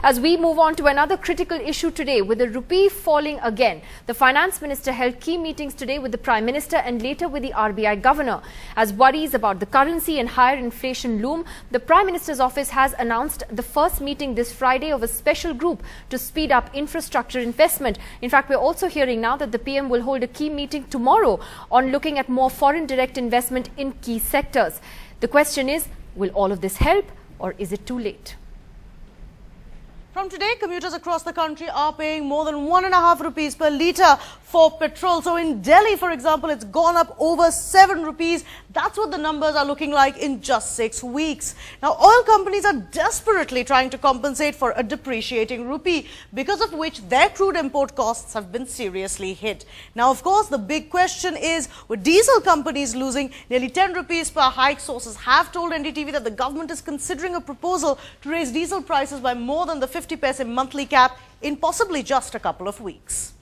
As we move on to another critical issue today, with the rupee falling again, the finance minister held key meetings today with the Prime Minister and later with the RBI governor. As worries about the currency and higher inflation loom, the Prime Minister's office has announced the first meeting this Friday of a special group to speed up infrastructure investment. In fact, we're also hearing now that the PM will hold a key meeting tomorrow on looking at more foreign direct investment in key sectors. The question is, will all of this help or is it too late? From today, commuters across the country are paying more than 1.5 rupees per litre for petrol. So in Delhi, for example, it's gone up over 7 rupees. That's what the numbers are looking like in just 6 weeks. Now, oil companies are desperately trying to compensate for a depreciating rupee, because of which their crude import costs have been seriously hit. Now, of course, the big question is, with diesel companies losing nearly 10 rupees per hike, sources have told NDTV that the government is considering a proposal to raise diesel prices by more than the 50 paise monthly cap in possibly just a couple of weeks.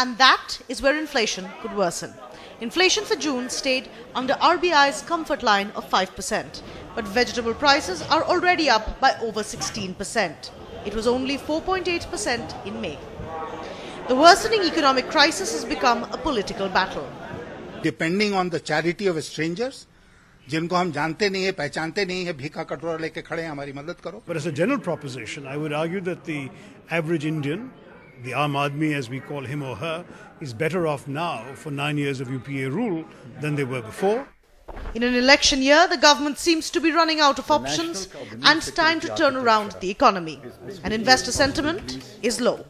And that is where inflation could worsen. Inflation for June stayed under RBI's comfort line of 5%, but vegetable prices are already up by over 16%. It was only 4.8% in May. The worsening economic crisis has become a political battle. Depending on the charity of strangers, जिनको हम जानते नहीं है, पहचानते नहीं है, भीखा कटोरा लेके खड़े हैं, हमारी मदद करो. But as a general proposition, I would argue that the average Indian, the Aam Aadmi as we call him or her, is better off now for 9 years of UPA rule than they were before. In an election year, the government seems to be running out of options and time to turn around the economy. And investor sentiment is low.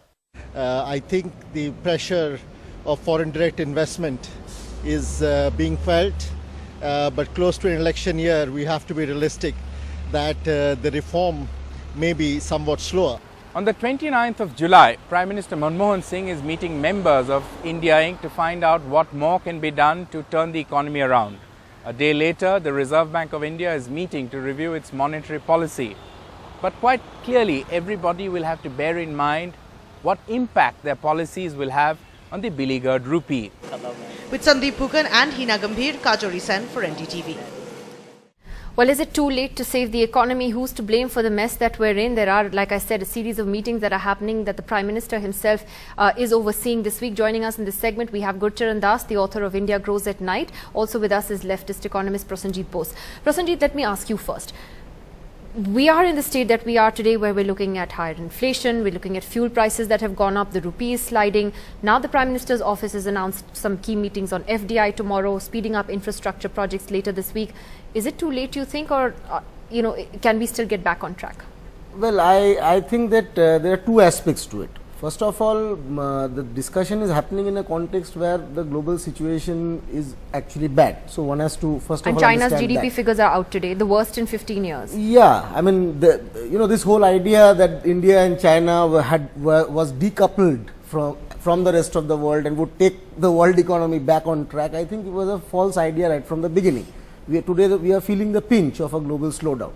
I think the pressure of foreign direct investment is being felt. But close to an election year, we have to be realistic that the reform may be somewhat slower. On the 29th of July, Prime Minister Manmohan Singh is meeting members of India Inc. to find out what more can be done to turn the economy around. A day later, the Reserve Bank of India is meeting to review its monetary policy. But quite clearly, everybody will have to bear in mind what impact their policies will have on the beleaguered rupee. With Sandeep Phukan and Hina Gambhir, Kajori Sen for NDTV. Well, is it too late to save the economy? Who's to blame for the mess that we're in? There are, like I said, a series of meetings that are happening that the Prime Minister himself is overseeing this week. Joining us in this segment, we have Gurcharan Das, the author of India Grows at Night. Also with us is leftist economist Prosenjit Bose. Prosenjit, let me ask you first. We are in the state that we are today, where we're looking at higher inflation, we're looking at fuel prices that have gone up, the rupee is sliding. Now the Prime Minister's office has announced some key meetings on FDI tomorrow, speeding up infrastructure projects later this week. Is it too late, you think, or can we still get back on track? Well, I think that there are two aspects to it. First of all, the discussion is happening in a context where the global situation is actually bad. So one has to first of all China's understand GDP figures are out today, the worst in 15 years. Yeah, I mean, this whole idea that India and China was decoupled from the rest of the world and would take the world economy back on track, I think it was a false idea right from the beginning. Today we are feeling the pinch of a global slowdown.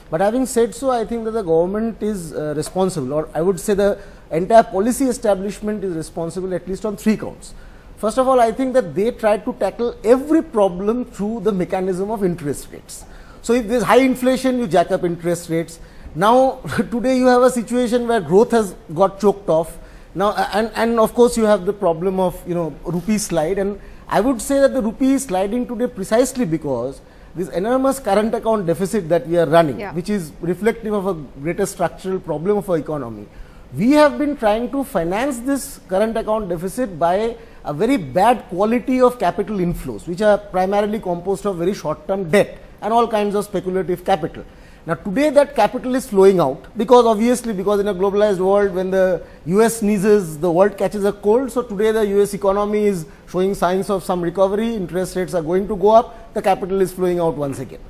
But having said so, I think that the government is responsible, or I would say the entire policy establishment is responsible, at least on 3 counts. First of all, I think that they tried to tackle every problem through the mechanism of interest rates. So if there is high inflation, you jack up interest rates. Now today you have a situation where growth has got choked off. Now and of course you have the problem of rupee slide, and I would say that the rupee is sliding today precisely because this enormous current account deficit that we are running, which is reflective of a greater structural problem of our economy. We have been trying to finance this current account deficit by a very bad quality of capital inflows, which are primarily composed of very short-term debt and all kinds of speculative capital. Now today that capital is flowing out because in a globalized world, when the US sneezes, the world catches a cold. So today the US economy is showing signs of some recovery, interest rates are going to go up, the capital is flowing out once again.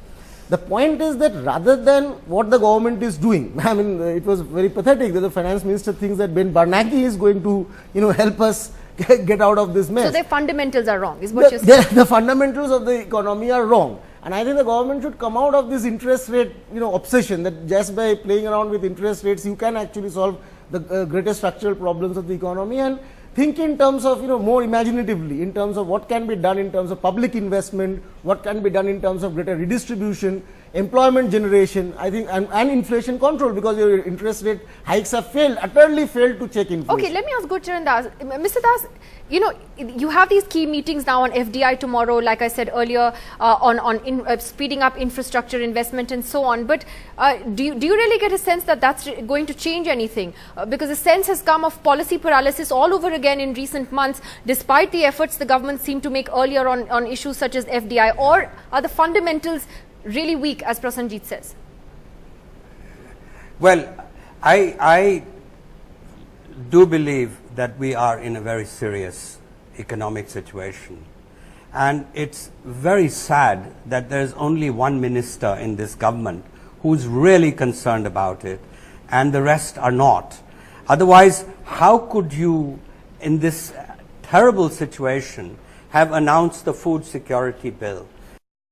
The point is that rather than what the government is doing, I mean, it was very pathetic that the finance minister thinks that Ben Bernanke is going to help us get out of this mess. So their fundamentals are wrong, is what you're saying? The fundamentals of the economy are wrong. And I think the government should come out of this interest rate, obsession that just by playing around with interest rates, you can actually solve the greatest structural problems of the economy, and think in terms of, more imaginatively, in terms of what can be done in terms of public investment, what can be done in terms of greater redistribution. employment generation, I think, and inflation control, because your interest rate hikes have failed, utterly failed to check inflation. Okay, let me ask Gurcharan Das. Mr. Das, you know, you have these key meetings now on FDI tomorrow, like I said earlier, on speeding up infrastructure investment and so on. But do you really get a sense that that's going to change anything? Because the sense has come of policy paralysis all over again in recent months, despite the efforts the government seemed to make earlier on issues such as FDI. Or are the fundamentals really weak, as Prasanjit says? Well, I do believe that we are in a very serious economic situation. And it's very sad that there's only one minister in this government who's really concerned about it, and the rest are not. Otherwise, how could you, in this terrible situation, have announced the food security bill?